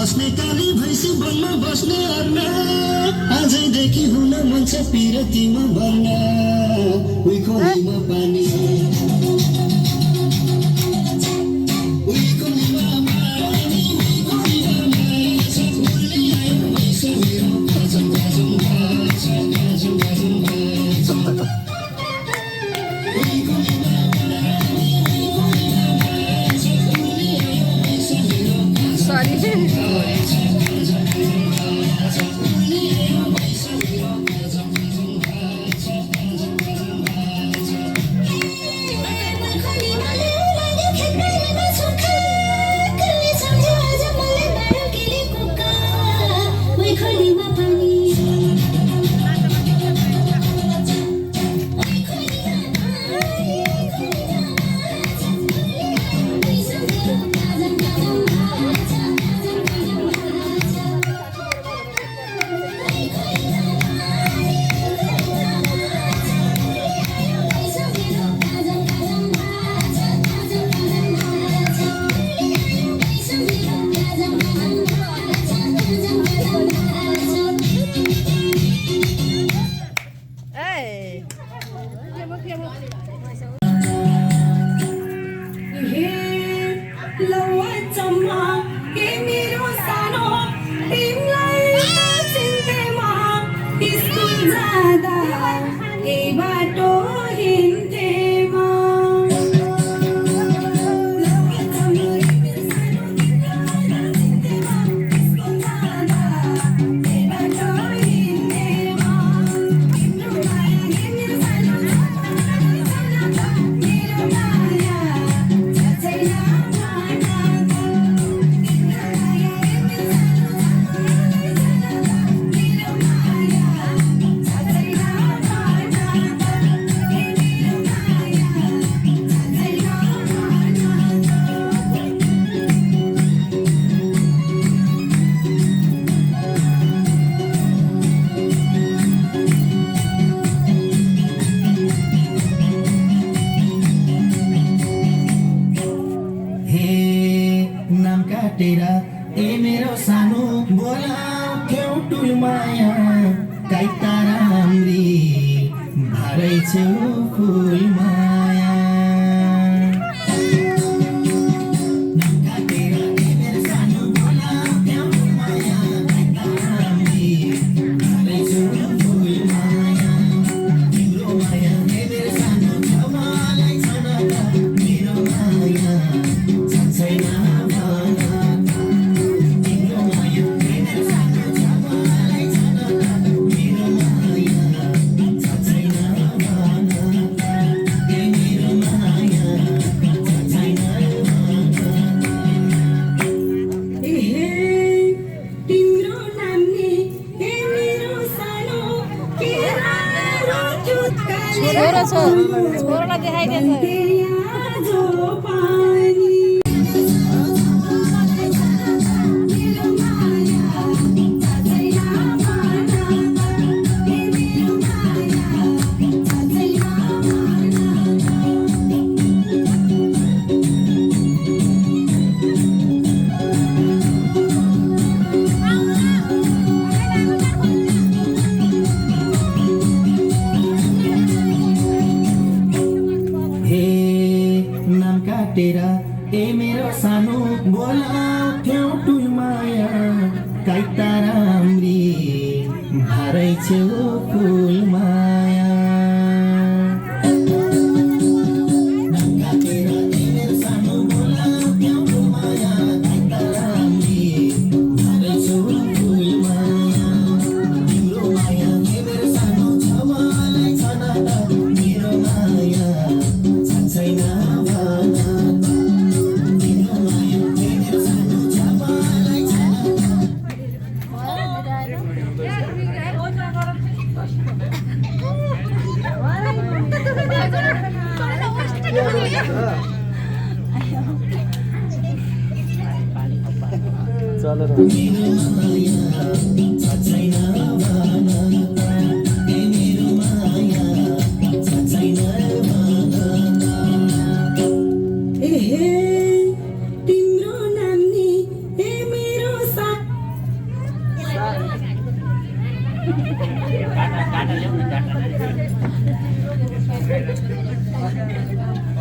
बस्ने काली भैँसी वनमा बस्ने अर्ना आजैदेखि हुन मन छ पिरतीमा भन्न उही खोलीमा पानी हराइछौ फुल माया छोरोलाई देखाइदिएछ काटेरा ए मेरो सानो बोलाउँथ्यौ टुल माया काइता राम्री भराइछौ फुल माया काटेरा ए मेरो सानो बोलाउँथ्यौ टुल माया काइता राम्री भराइछौ फुल माया तिम्रो माया ए मेरो सानो छ मलाई छन त मेरो माया छैन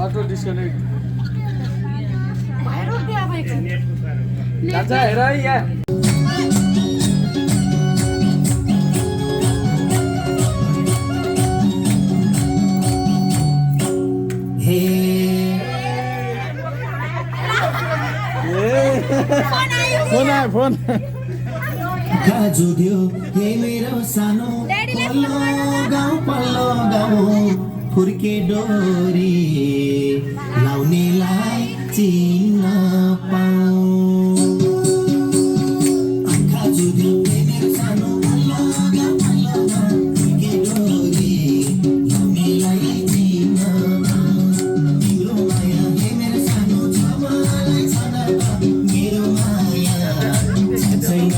Auto disconnect. भाइरल दिया अब एकछिन अच्छा हेर है यहाँ फोन आयो फोन काजु दियो हे मेरो सानो पल्लो गाउँ फुर्के डोरी लाउनेलाई चिन्न पाऊ काजु दियो हे मेरो सानो पल्लो गाउँ फुर्के डोरी लाउनेलाई चिन्न पाऊ तिम्रो माया हे मेरो सानो छ मलाई छन त मेरो माया छैन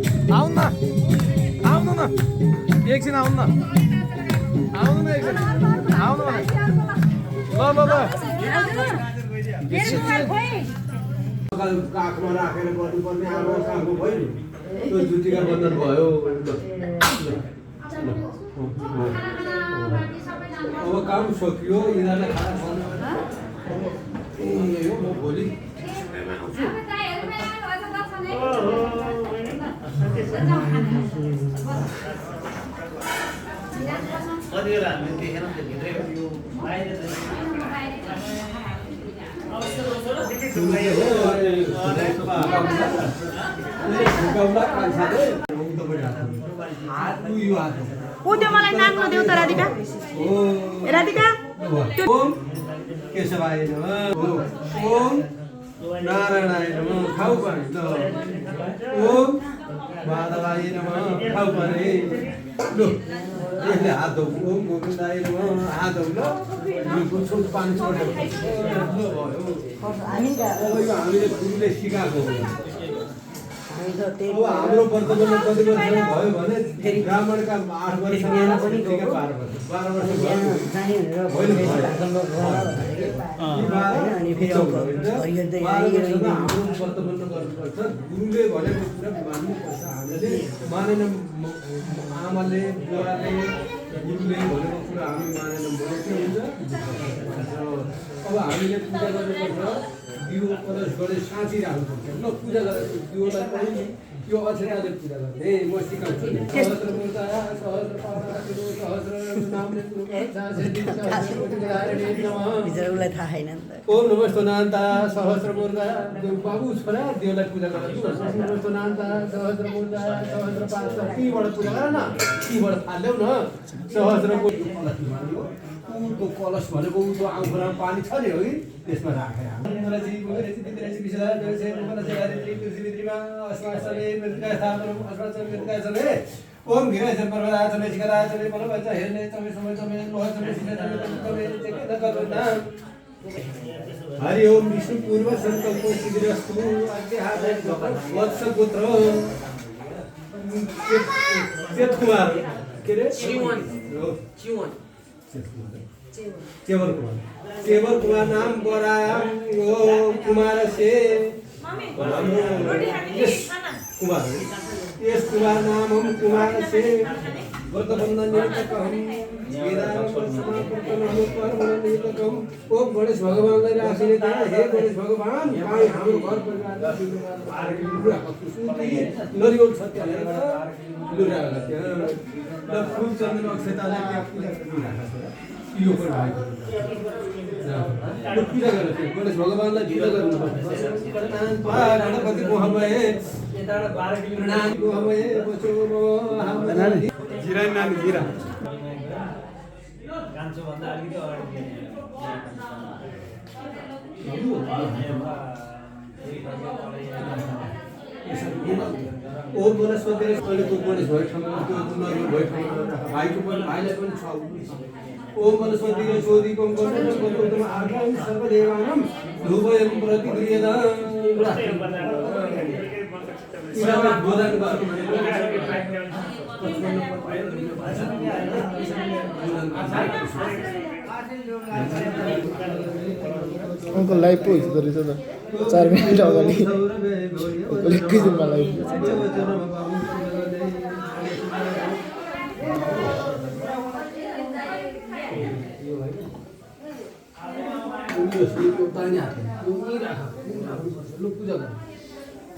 एकछिन आउनु न आउनु न एकछिन आउनु न ल काखमा राखेर गर्नुपर्ने आमा सानो भयो नि त्यो जुटीका बन्धन भयो अब काम सकियो यिनीहरूलाई खाना खुवाउनु ए हो म भोलि ऊ त्यो मलाई नाम नदेऊ त राधिका राधिका ओम केशवाय नमः ओम नारायणाय नमः खाऊ पानी ल ओम माधवाय नमः खाऊ पानी ल यसले हात धो ओम गोविन्दाय नमः हात धो ल यो छोट पानी छोड्यो हामीले गुरुले सिकाएको हो हाम्रो वर्तमानमा कति वर्ष भयो भने ब्राह्मणका 8 वर्ष पनि ठिकै 12 वर्ष गर्नुपर्छ गुरुले भनेको कुरा मान्नुपर्छ हामीले मानेन आमाले बुवाले गुरुले भनेको कुरा हामी मानेन भने के हुन्छ अब हामीले पूजा गर्नुपर्छ दियो कलश गरे साँची राख्नुपर्छ ल पूजा गरेर दियोलाई पनि यो अक्षराले पूजा गर्ने म सिकाउँछु सहस्र मूर्ता सहस्र पार्वती सहस्र नामले बिजरलाई थाहा छैन नि त ओम नमस्तनान्ता सहस्र मूर्ता बाबु छोरा दियोलाई पूजा गर्नु नमस्तनान्ता सहस्र मूर्ता सहस्र पार्वती तीबाट पूजा गर न तीबाट फाल्यौ न सहस्र ऊको कलश भनेको ऊको आउँखुरामा पानी छ नि हो कि त्यसमा राखेर ओम घिराचन पर्वताचन शिखराचन पर्वत हेर्ने चमे समय चमे लोह चमे सिना चमे चमे हरि ओम विष्णु पूर्व संकल्प शिविरस्तु अध्याहार वत्स पुत्र चेत कुमार के रे चिवन केवल कुमार नाम बरा ओ कुमार से कुमार यस कुमार नाम हम कुमार से व्रत बंधन निरतक हम वेदांत समापन निरतक हम ओ गणेश भगवानलाई राखिने त हे गणेश भगवान पाए हाम्रो घर परिवार नरिवल सत्यले लुरा गयो ल फुल चन्दन अक्षताले त्यहाँ पूजा गरिरहेको छ यो पनि भएको पूजा गर्नु गणेश भगवानलाई पूजा गर्नुपर्छ गणपति मोहमय गिरा नानी गिरा ओ वनस्पति अहिले त्यो गणेश भएको ठाउँमा त्यो नरिवल भएको ठाउँमा भाइको पनि भाइलाई पनि छ ओम वनस्पति सोधी कङ्कम आर्गम सर्वदेवानां धूपयं प्रतिक्रियता उनको लाइभ पो हिजो रहेछ त 4 मिनेट अगाडि एकै दिनमा लाइभ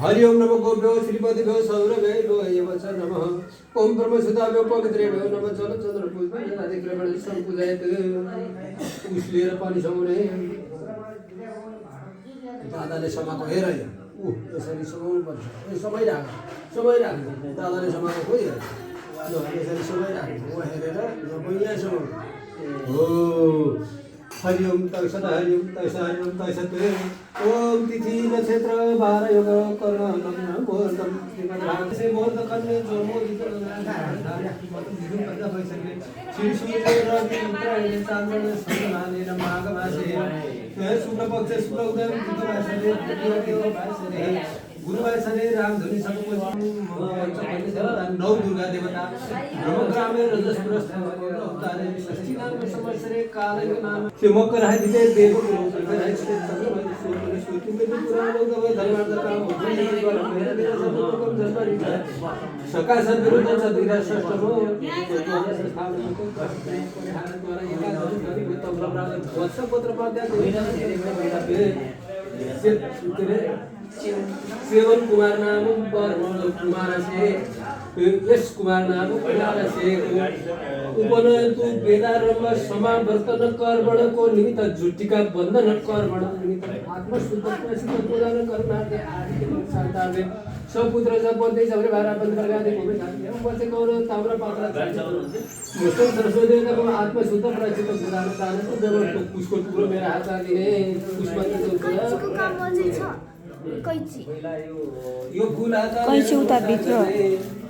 हरि ओम नमः गोभ्यो श्रीपतिभ्यो सौरभ्यो एवच नमः ओम ब्रह्मसुताभ्यो पवित्रेभ्यो नमः जलचन्द्र पुष्पे अधिक्रमण सम्पूजयत उसलेर पनि समाउने दादाले समाको हेर यसरी समाउनु पर्छ समय राख्नु दादाले समाको खोइ यसरी समय राख्नु म हेरेर यहाँ समाउनु हो हरि ओम तत्सत् हरि ओम तत्सत् हरि ओम तत्सत् ओम तिथि नक्षत्र 12 योग कर्ण नमः बोधम श्रीमद्भागवते बोध कन्या जोमोदित श्री सूर्य रवि इंद्रायण चांद्र संगमाने माघमासे शुक्ल पक्ष शुक्ल उदय बुधवासरे बुधवासरे गुरुवासरे रामधुनी सबको नौ दुर्गा देवता ब्रह्मग्रामे रजस्पुरस्थ अवतारे षष्ठी नाम संवत्सरे कालयो नाम मकर है दिते देव तिमीले पुरानो दबाई धर्मार्थ काम सकाशन विरुद्ध छ दुईटा षष्ठको सेवन कुमार नाम कुमार से यस कुमार नाम कुमार से उपनयन्तु वेदारम्भ समावर्तन कर्मणको निमित्त झुट्टीका बन्धन कर्मण निमित्त आत्मशुद्ध प्रसिद्ध प्रदान कर्मार्थे आदि शान्तार्थे सपुत्र सपत्नी सबरे भारा बन्द गर्गादि भूमि खाद्य बसे कौर ताम्र पात्र मुस्तम सरस्वतीको आत्मशुद्ध प्रसिद्ध प्रदान दान जब पुष्को टुक्रो मेरो हातमा दिने पुष्पति कैचीको काम अझै छ कैची यो फुल हातमा कैची उता भित्र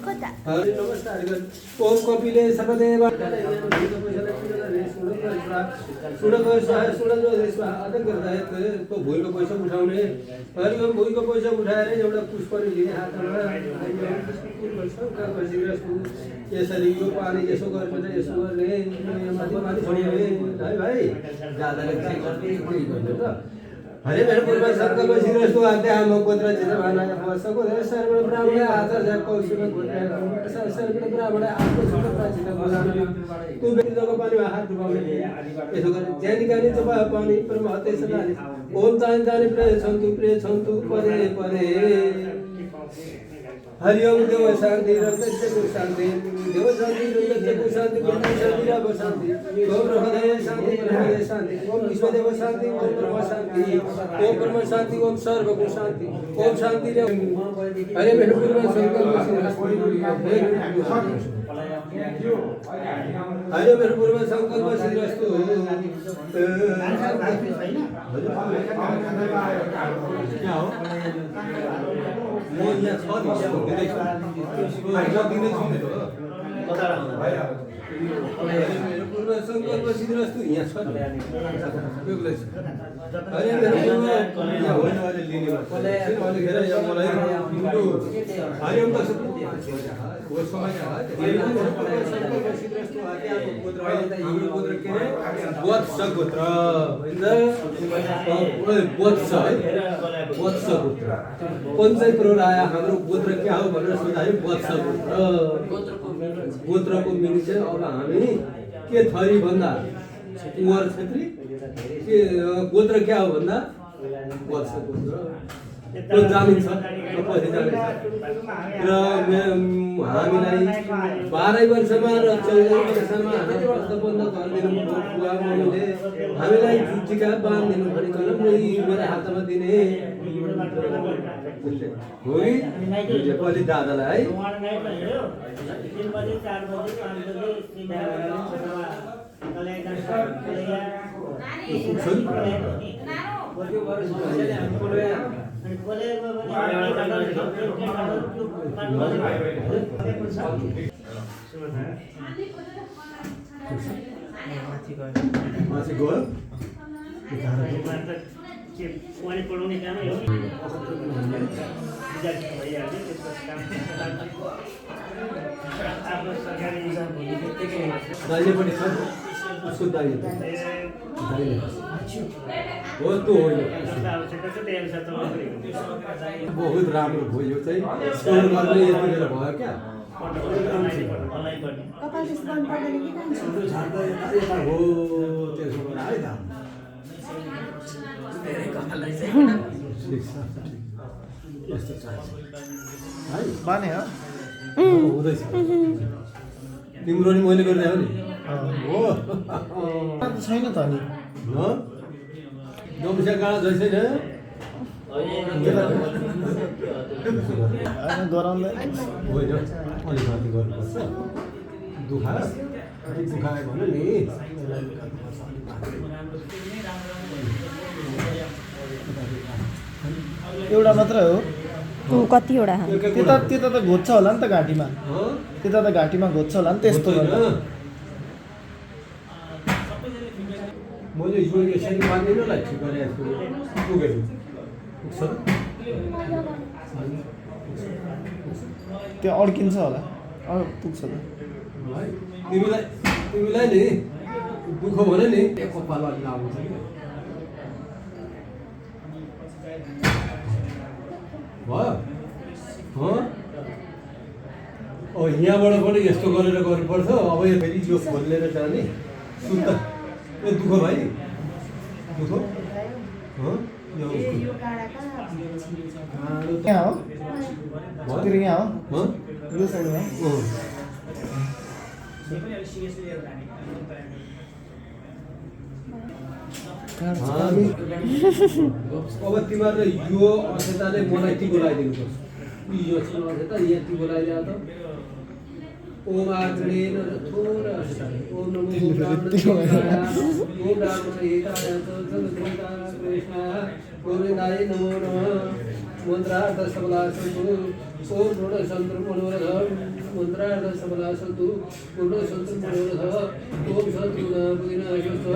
कता नमस्कार ओम कपिले सर्वदेव सुडको आदर गर्दा तो भुइँको पैसा उठाउने हरि ओम भुइँको पैसा उठाएर एउटा पुष्पले लिने हातमा यसरी यो पानी यसो गरेर यसो गर्ने माथि माथि छोडिने है भाइ जाँदा चाहिँ गर्ने के गर्नु त हरे मेरो पूर्व संकल्प शिरस्तु अध्याम पुत्र चिरभाना वसको सर्व ब्राह्मण आचार्य कौशिक गोत्र सर्व ब्राह्मण आत्मशुद्ध प्राचित भगवान तू बेजको पानी हात डुबाउने यसो गरे ज्ञानी गानी जब पानी परमहते सदाले ओम तान जाने प्रे छन्तु परे परे हरि ओम देव शान्ति रक्तको शान्ति देव शान्ति रक्तको शान्ति ब्रह्म शान्ति रव शान्ति ओम हृदय शान्ति हृदय शान्ति ओम विश्वदेव शान्ति ओम ब्रह्म शान्ति ओम ब्रह्म शान्ति ओम सर्वको शान्ति ओम शान्ति हरे मेरो पूर्व संकल्प हरे मेरो पूर्व संकल्प श्रीरस्तु क्या हो म यहाँ छ मेरो पूर्व संकल्प सिद्धिरस्तु यहाँ छ अरे मेरो यहाँ होइन अहिले लिने अलिखेर यहाँ मलाई हरिओम त वो समय वत्स गोत्र वत्स है वत्स गोत्र पञ्चायत प्रहर आयो हाम्रो गोत्र क्या हो भनेर सोध्दाखेरि वत्स गोत्रको मिनिङ चाहिँ अब हामी के थरी भन्दा कुँवर छेत्री के गोत्र क्या हो भन्दा वत्स गोत्र त्यो जानिन्छ सबैले जानिन्छ र हामीलाई 12 वर्षमा र 14 वर्षमा व्रतबन्ध गरिदिनु बुवाले हामीलाई टिका बाँधिदिनु भनिकन मेरो हातमा दिने हो कि नेपाली दादालाई माथि गयो पढाउने कामै हो आफ्नो सरकारी दाइले पनि छ उसको दाइले हो त्यो होइन बहुत राम्रो भयो यो चाहिँ स्कोर गर्ने यति बेला भयो क्या कपाल त्यस्तो गर्नु पर्दैन कि झार्दा यता हो त्यसो गरेर है त ठिक छ यस्तो चाहिन्छ है बाने हो हुँदैछ तिम्रो नि मैले गर्दै हो नि हो छैन त नि डोम्सिया गाडा जैसे न गराउँदैन होइन अलिकति गर्नुपर्छ दुखायो भने नि एउटा मात्रै हो कतिवटा त्यता त घोज्छ होला नि त घाँटीमा त्यता त घाँटीमा घोज्छ होला नि त्यस्तो मैले यो यसरी बाँधिनलाई ठिक गरेको छु पुगेको पुग्छ त्यो अड्किन्छ होला पुग्छ त तिमीलाई नि दुःख भने नि कपाल अलि लाग्छ भयो यहाँबाट पनि यस्तो गरेर गर्नुपर्छ अब यो फेरि यो खोलेर जाने सुत्ता ए दुःख भाइ दुःख यहाँ हो तेरो यहाँ हो यो साइडमा अब तिमीहरूले यो अक्षताले मलाई टिको लगाइदिनु पर्छ यो अक्षता यहाँ टिको लगाइदिए त ओम आग्नेन थोर अक्षताले ओम नमो ओम राम हिताय कृष्ण गोविन्दाय नमो नमः मन्त्रार्थ सबला सन्तु ओम ऋण सन्तु मनोरथ मन्त्रार्थ सबला सन्तु ऋण सन्तु मनोरथ ओम शत्रुना विनाशस्थ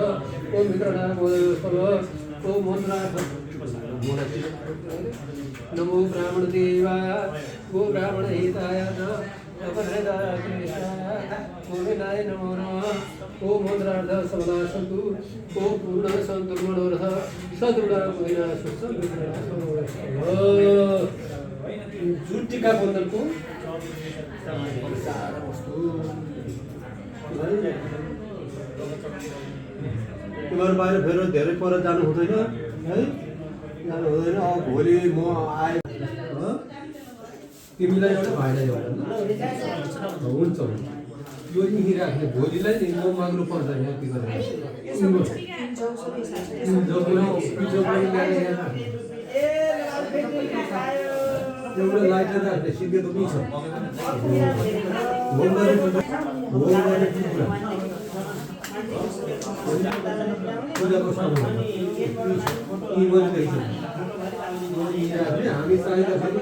ओम मित्रना मोदस्तव ओम मन्त्रार्थ नमो ब्राह्मण देवाय गो ब्राह्मण हिताय गोविन्दाय नमो नमः ओम मन्त्रार्थ सबला सन्तु ओम पूर्ण सन्तु मनोरथ सदृढ विनाशस्थ जुटिका बन्दनको सारा वस्तु तिमीहरू बाहिर फेर धेरै पर जानु हुँदैन है जानु हुँदैन अब भोलि म आए तिमीलाई एउटा भाइलाई एउटा हुन्छ यो यहीँ राख्ने भोलिलाई नि म माग्नु पर्दैन यति गरेर एउटा लाइटर राख्ने सिकेको पनि छ पूजाको सामान हामी चाहिँदाखेरि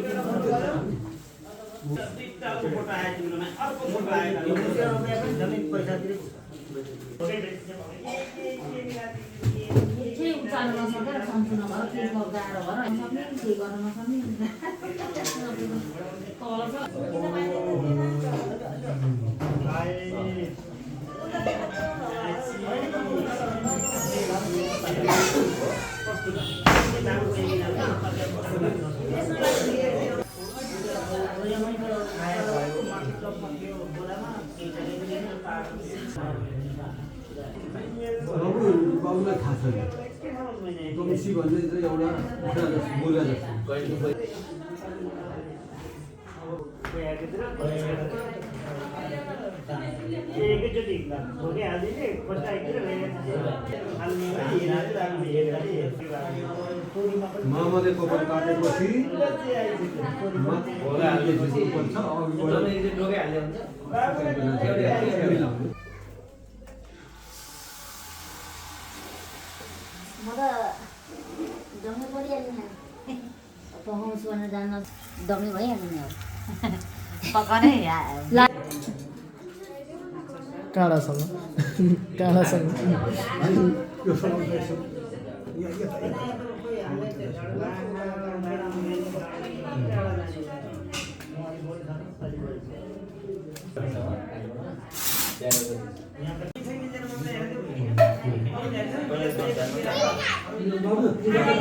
बाबुलाई थाहा छ गौसी भन्ने चाहिँ एउटा मुर्गा जस्तो मामाले कपाल काटेपछि दमै परिहाल्यो नि पकाउँछु भनेर जान दमै भइहाल्यो नि अब पकाउनै काँडासँग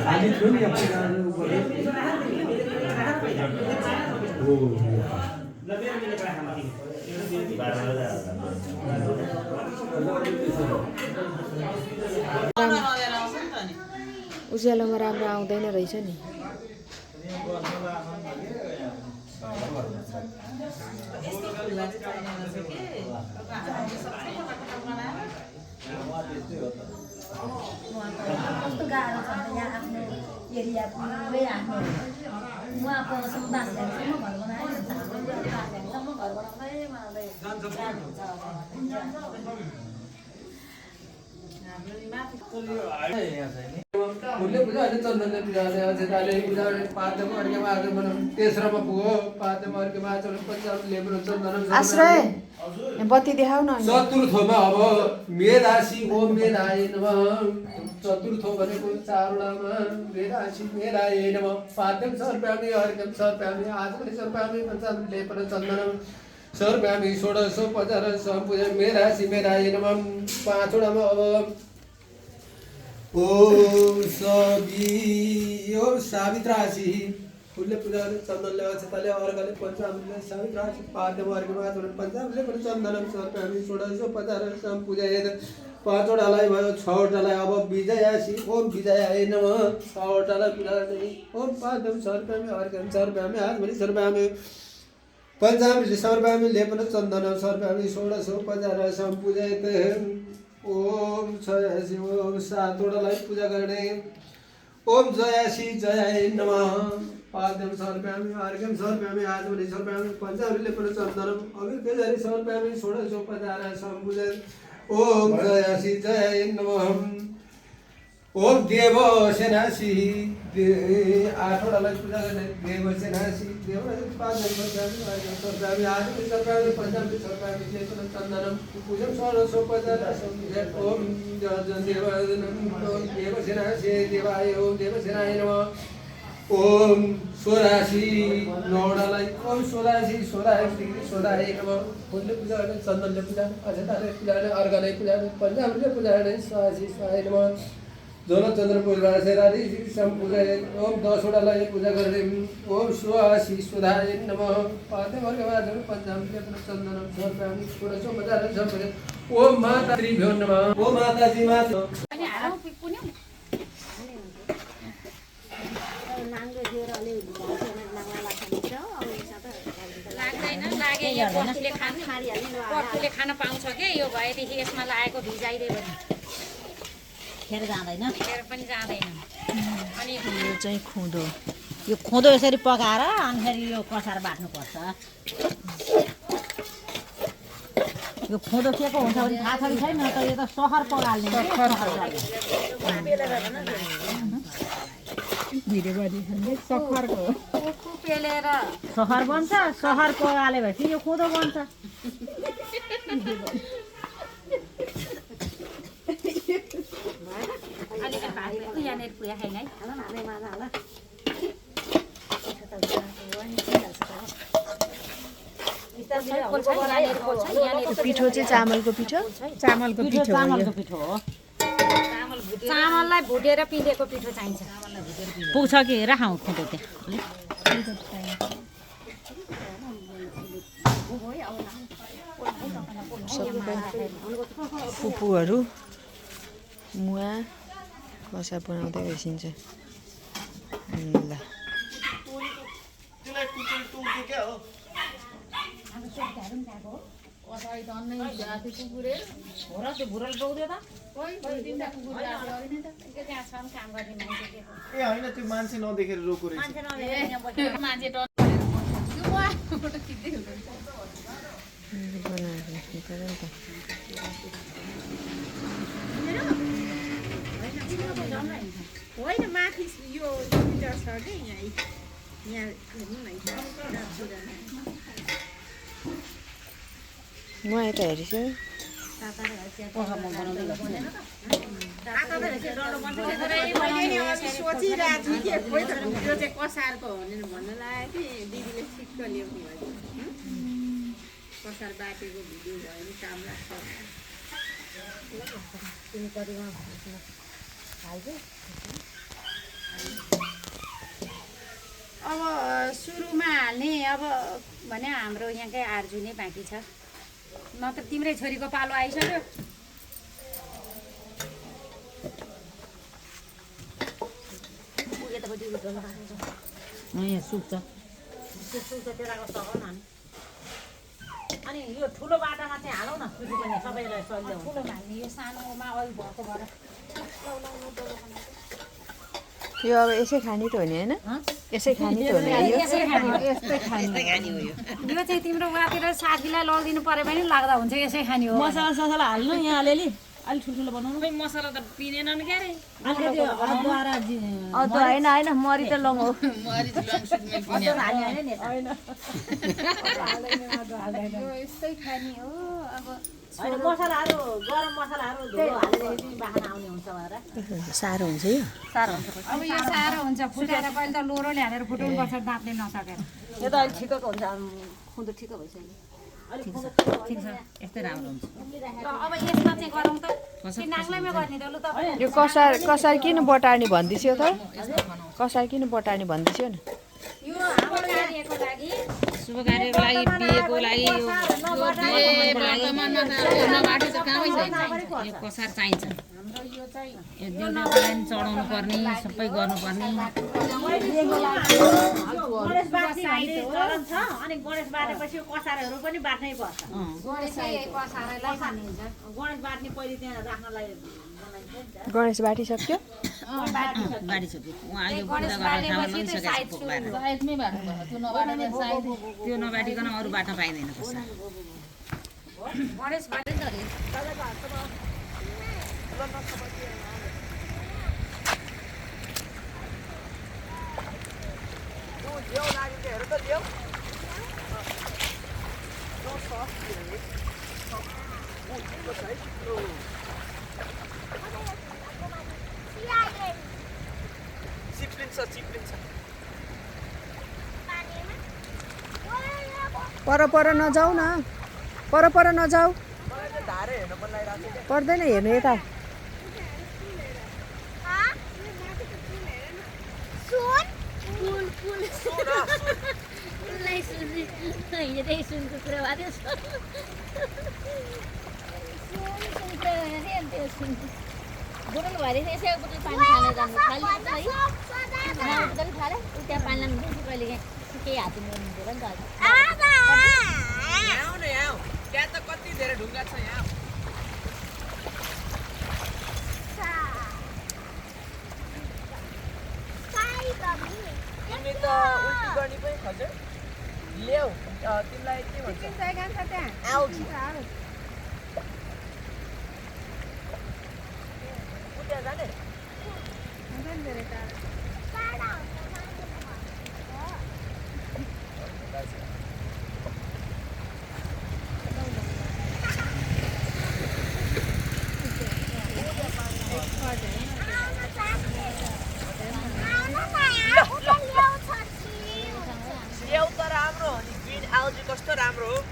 खाली थियो नि उज्यालोमा राम्रो आउँदैन रहेछ नि कस्तो गाह्रो छ यहाँ आफ्नो एरिया पुरै आफ्नो उहाँ पर्छौँ बाँच्दासम्म घर बनाइदिन्छ बाँच्दासम्म घर बनाउँदै उसले पूजा अहिले चन्दनले पूजाले अझै पूजा पादम अर्घ्यमा आज बनाउँ तेस्रोमा पुग्यो पादम अर्घ्यमा लेब्रो चन्दन आश्रय बत्ती देखाउ न चतुर्थोमा अब मेधासी ओम मेधाय नमः चतुर्थो भनेको चारवटामा मेधासी मेधाय नमः पादम सर्प्यामि अर्घ्यम सर्प्यामि आचमनि सर्प्यामि पञ्चामि लेपन चन्दनम सर्प्यामि षोडशोपचार सम्पूजा मेधासी मेधाय नमः पाँचवटामा अब ओम सवि ओम सावित्रासी फुलले पूजा गर्ने चन्दनले अक्षताले अर्घले पञ्चामृतले सहित राशि पाद्यम अर्घमा पञ्चामृतले पनि चन्दनम सर्पामि षोडशोपचारसं पूजयेत् 5 वटालाई भयो 6 वटालाई अब विजयासी ओम विजयाय नमः 6 वटालाई पूजा गर्ने ओम पाद्यम सर्पामि अर्घम सर्पामि आत्मनि सर्पामि पञ्चामृत सर्पामि लेपन चन्दनम सर्पामि षोडशोपचारसं पूजयेत् ओम छयासी ओम 7 वटालाई पूजा गर्ने ओम जयासी जयाय नमः पाद्यम सर्पामि अर्घ्यम सर्पामि आत्मनि सर्पामि पञ्चामृतले पनि चन्दनम अभिर्गजारि सर्पामि षोडशोपचारसं पूजयेत् ओम जयासी जयाय नमः ओम देवसेनासी 8 वटालाई पूजा गर्ने देवसेनासी पाद्यम सर्पामि अर्घ्यम सर्पामि आत्मनि सर्पामि पञ्चामृत सर्पामि लेपन चन्दनम पूजम षोडशोपचारसं पूजयेत् ओम देवसेनासी देवाय ओम देवसेनाय नमः ओम 84 9वटालाई ओम 84 सोराय नमः फुलले पूजा गर्ने चन्दनले पूजा अक्षताले पूजा गर्ने अर्घले पूजा गर्ने पञ्चामृतले पूजा गर्ने 86 स्वाहाय नमः जलचन्द्र पूजा सेरादि सम्पूजयेत् ओम 10 वटालाई पूजा गर्ने ओम 86 सुधाय नमः पाद्यम अर्घमा पञ्चामृतले पूजा चन्दनम सर्पामि षोडशोपचारसं पूजयेत् ओम माता त्रिभ्यो नमः ओम माताजी माता लाग्दैन लागे यो पशुले खान पाउँछ के यो भएदेखि यसमा लागेको भिजाइदियो भने खेर जाँदैन खेर पनि जाँदैन अनि यो चाहिँ खुँदो यो खुँदो यसरी पकाएर अनि फेरि यो कसार बाट्नुपर्छ यो खुँदो के को हुन्छ भने थाहा छ कि छैन त यो त सहर पकाल्ने भिडियो गरिदिन्छ सहरको पेलेर सहर बन्छ सहर पकाले भएपछि यो खुँदो बन्छ यहाँनिर पुरा खाइन है पिठो चाहिँ चामलको पिठो चामलको पिठो हो चामललाई भुटेर पिँधेको पिठो चाहिन्छ पुग्छ कि राखौँ खुँदो त्यहाँ फुपूहरू मुवा कसा बनाउँदै घिसिन्छ ल ए होइन त्यो मान्छे नदेखेर रोको रहेछ होइन माथि यो मिटर छ कि यहाँ हेर्नु न म यता हेरिछु सोचिरहेको छु कि खोइ त भिडियो चाहिँ कसारको हो भने भन्न लाग्यो कि दिदीले ठिक्क ल्याउनु भयो कसार बाटेको भिडियो भयो भने काम लाग्छ अब सुरुमा हाल्ने अब भने हाम्रो यहाँकै आर्जु नै बाँकी छ नत्र तिम्रै छोरीको पालो आइसक्यो यहाँ सुक्छ अनि यो ठुलो बाटामा चाहिँ हालौँ न सबैलाई सजिलो ठुलो हाल्ने यो सानोमा अघि भएको भएर यो अब यसै खाने त हो नि होइन यसै खाने त हो नि यस्तै खाने हो यो चाहिँ तिम्रो उहाँतिर साथीलाई लगिदिनु पऱ्यो भने लाग्दा हुन्छ यसै खाने हो मसला ससला हाल्नु यहाँ अलिअलि अलिक ठुल्ठुलो बनाउनु खै मसला त पिनेनन् के अरे अलिकति अदुवा र अदुवा होइन होइन मरि त लङ हो यस्तै खाने हो अब होइन मसलाहरू गरम मसलाहरू धुलो हालेदेखि बाख्रा आउने हुन्छ भनेर साह्रो हुन्छ यो साह्रो हुन्छ अब यो साह्रो हुन्छ फुटेर पहिले त लोरोले हालेर फुटाउनु पर्छ दाँतले नसकेर यो त अहिले ठिकको हुन्छ खुँदो ठिक भइसक्यो ठिक छ यस्तै राम्रो हुन्छ अब यसमा चाहिँ गरौँ त नाग्लैमा गर्ने त लु तपाईँ यो कसार किन बटार्ने भन्दैछ त कसार किन बटार्ने भन्दैछ न यो शुभ कार्यको लागि बिहेको लागि यो कसार चाहिन्छ देउतालाई चढाउनु पर्ने सबै गर्नुपर्ने गणेश बाट्ने भन्ने चलन छ अनि गणेश बाटेपछि कसारहरू पनि बाट्नै पर्छ गणेश बाट्ने पहिले त्यहाँ राख्नलाई गणेश बाटिसक्यो बाटिसक्यो उहाँ यो पूजा गरेर खाना लगिसकेको छ त्यो नबाटिकन अरू बाट्न पाइँदैन कसार गणेश बाटिन्छ अरे पर नजाऊ न पर नजाऊ पर्दैन हेर्नु यता बुढ्नु भएर यसै बोतल पानी खान जानु खाली बोतल खाएर त्यहाँ पानी लानु कहिले केही हात हुँदैन नि त त्यहाँ त कति धेरै ढुङ्गा छ यहाँ तिमी त उल्टी गर्ने पनि खज्जर ल्याऊ तिमीलाई के भन्छ उता जाने कस्तो राम्रो हो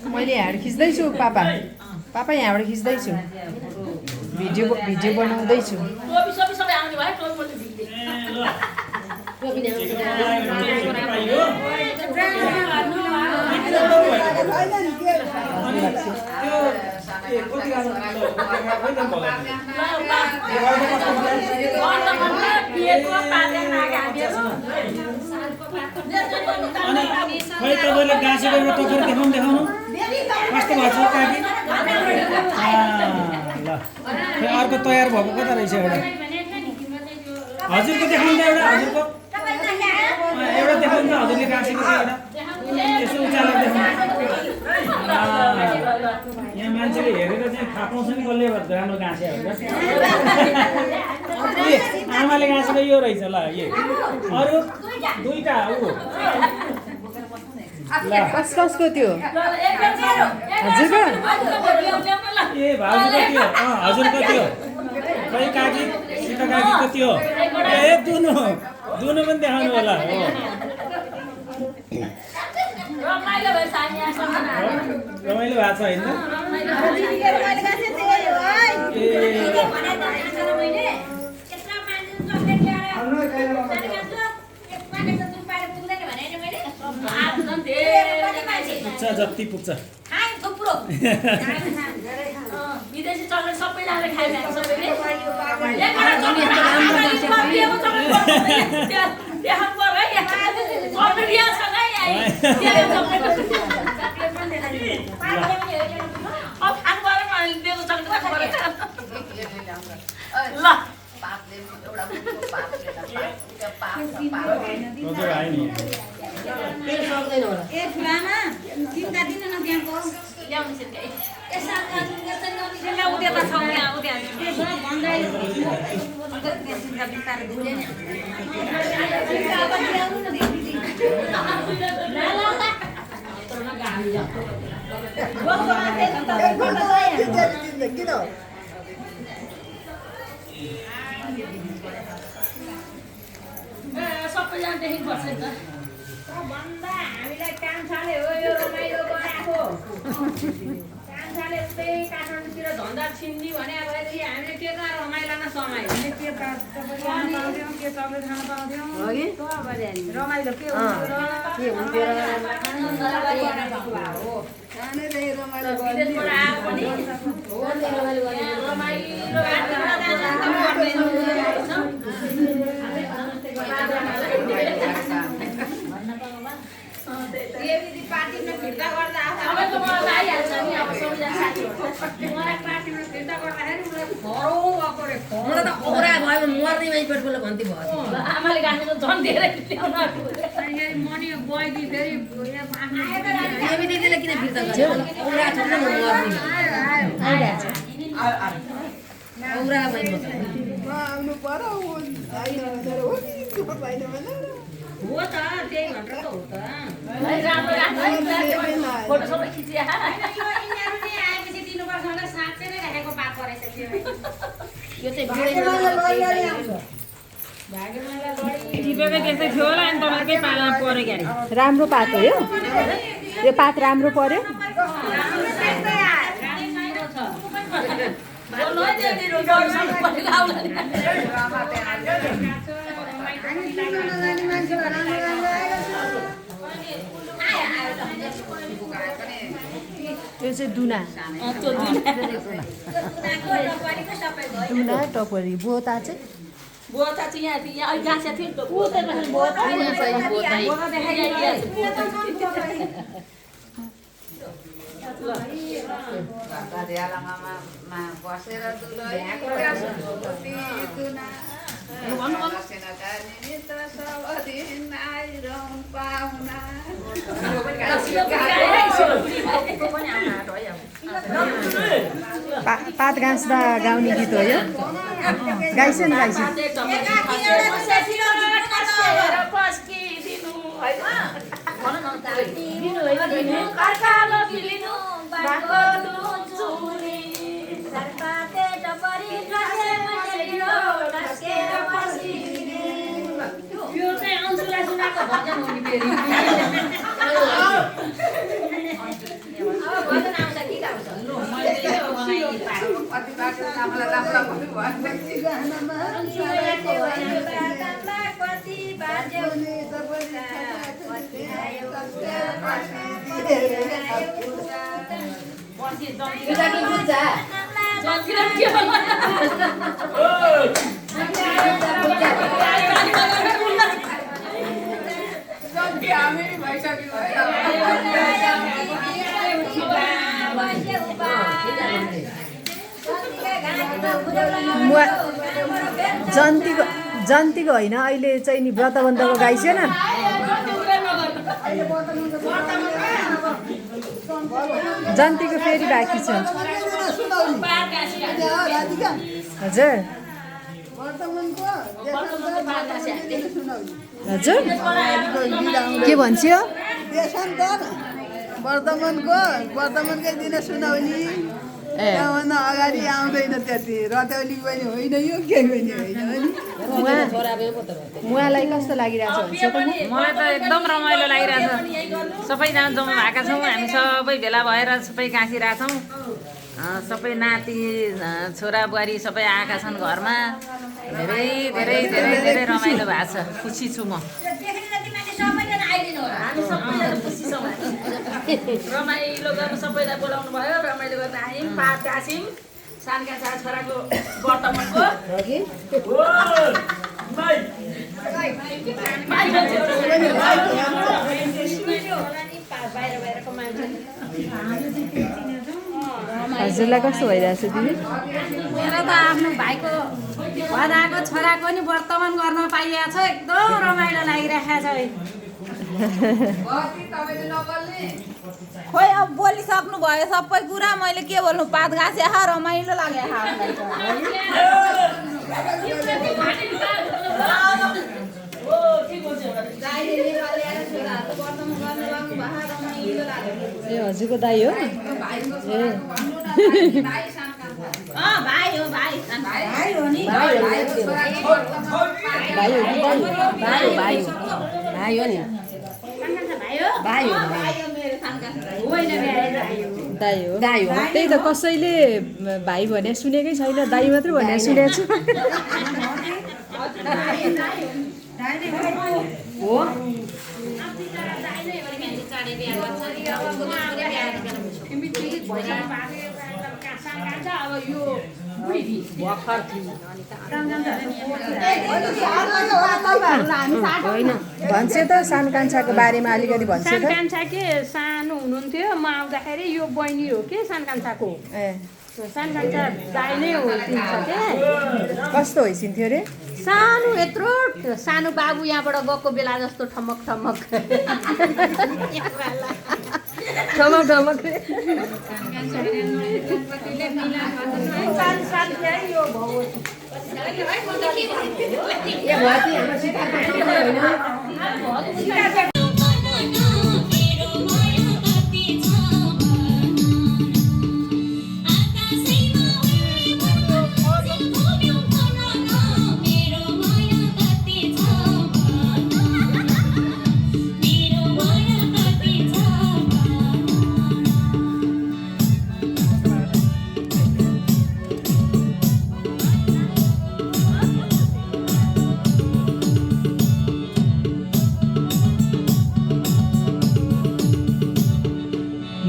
मैले यहाँबाट खिच्दैछु पापा यहाँबाट खिच्दैछु भिडियो बनाउँदैछु खै तपाईँले गाँसेको एउटा टक्कर देखाउनु कस्तो भएको छ काकी ल खै अर्को तयार भएको कता रहेछ एउटा हजुरको देखाउनु त एउटा हजुरको एउटा देखाउनु त हजुरले गाँसेको छ एउटा यसो उचालेर देखाउनु यहाँ मान्छेले हेरेर चाहिँ थाहा पाउँछ नि कसले राम्रो गाँसे आमाले गाँसेको यो रहेछ ल अरू दुईटा ऊ कसको त्यो हजुरको ए भाउजूको त्यो हजुरको त्यो खै काकी सीता काकीको त्यो ए दुनु पनि देखाउनु होला हो रमाइलो भएको छ होइन पुग्छ जति पुग्छ विदेशी चक्लेट सबै लाएर खाइरहेको सबैले सबैजना देखि बस्छ भन्दा हामीलाई कान्छाले हो यो रमाइलो गराएको कान्छाले उतै काठमाडौँतिर धन्दा छिन्नी भने भएदेखि हामीले के कहाँ रमाइलो न समय के पाउँथ्यौँ के चक्लेट खान पाउँथ्यौँ रमाइलो के हुन्थ्यो पार्टीमा फिर्ता गर्दा सबैको मलाई आइहाल्छ नि अब सबैजना साथीहरू मलाई पार्टीमा फिर्ता गर्दाखेरि मलाई खरो गएको रे मलाई त औरा भयो मर्ने पेटको भन्ती भयो आमाले गाँसेको झन् धेरै ल्याउन मनी गइदी फेरि देवी दिदीले किन फिर्ता गर्यो औरा छ नि मर्ने औरा भयो आउनु पर्यो हो त त्यही भनेर त हो त फोटो सबै खिचिया यिनीहरूले आएपछि दिनुपर्छ भनेर साँच्चै नै राखेको पाप परेछ यो चाहिँ टिपेकै त्यस्तै थियो होला अनि तपाईँकै पाला पऱ्यो क्यारे राम्रो पात हो यो पात राम्रो पर्यो त्यो चाहिँ दुना दुना टपरी बोता चाहिँ यहाँ गाँसिया बसेर पात गाँस्दा गाउने गीत हो यो गाइसेन गाइसेन यो चाहिँ अन्जुलाई सुनाएको भजन हो नि फेरि भजन आउँछ गीत आउँछ लु मैले यो कति बाटो नामला नामला भन्नु जन्तीको होइन अहिले चाहिँ नि व्रतबन्धको गाइसेन जन्तीको फेरि बाँकी छ हजुर हजुर के भन्छौ वर्तमानकै दिन सुनाउने त्योभन्दा अगाडि आउँदैन त्यति रतौली पनि होइन यो केही पनि होइन उहाँलाई कस्तो लागिरहेछ मलाई त एकदम रमाइलो लागिरहेछ सबैजना जम्मा भएका छौँ हामी सबै भेला भएर सबै गाँसिरहेछौँ सबै नाति छोरा बुहारी सबै आएका छन् घरमा धेरै धेरै धेरै धेरै रमाइलो भएको छ खुसी छु म रमाइलो गर्नु सबैलाई बोलाउनु भयो रमाइलो गर्न आयौँ पात गाँस्यौँ सानका छोराको वर्तमानको हजुरलाई कस्तो भइरहेछ दिदी मेरो त आफ्नो भाइको भदाको छोराको नि वर्तमान गर्न पाइएको छ एकदम रमाइलो लागिरहेको छ खोइ अब बोलिसक्नु भयो सबै कुरा मैले के बोल्नु पात गाँसे रमाइलो लाग्यो ए हजुरको दाइ हो ए भाइ हो भाइ हो नि भाइ हो नि भाइ हो दाइ हो त्यही त कसैले भाइ भने सुनेकै छैन दाइ मात्रै भने सुनेको छु हो भन्छ त सानो कान्छाको बारेमा अलिकति भन्छ त कान्छा के सानो हुनुहुन्थ्यो म आउँदाखेरि यो बहिनी हो के सानो कान्छाको सानो कान्छा दाइ नै हो के कस्तो होइसिन्थ्यो अरे सानो यत्रो सानो बाबु यहाँबाट गएको बेला जस्तो ठमक ठमक ठमक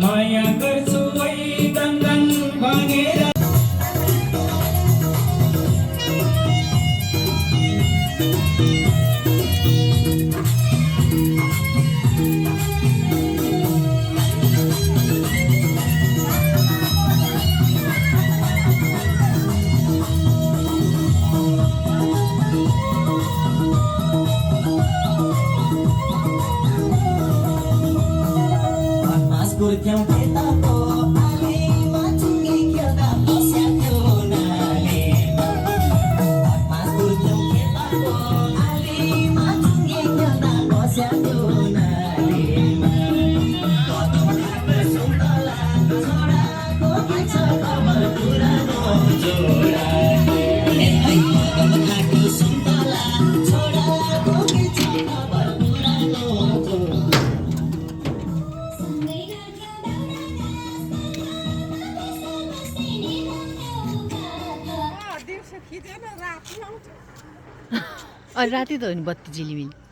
माया गर्छु है गङ्गन भनेर Kurtião que tá po ali matungi que da pasya na lema mas kurtião que tá po ali matungi que da pasya na lema todo mundo sundala chora ko kicha kabar purano jora ai todo mundo sundala chora ko kicha kabar purano jora अनि राति त हो नि बत्ती झिलिमिली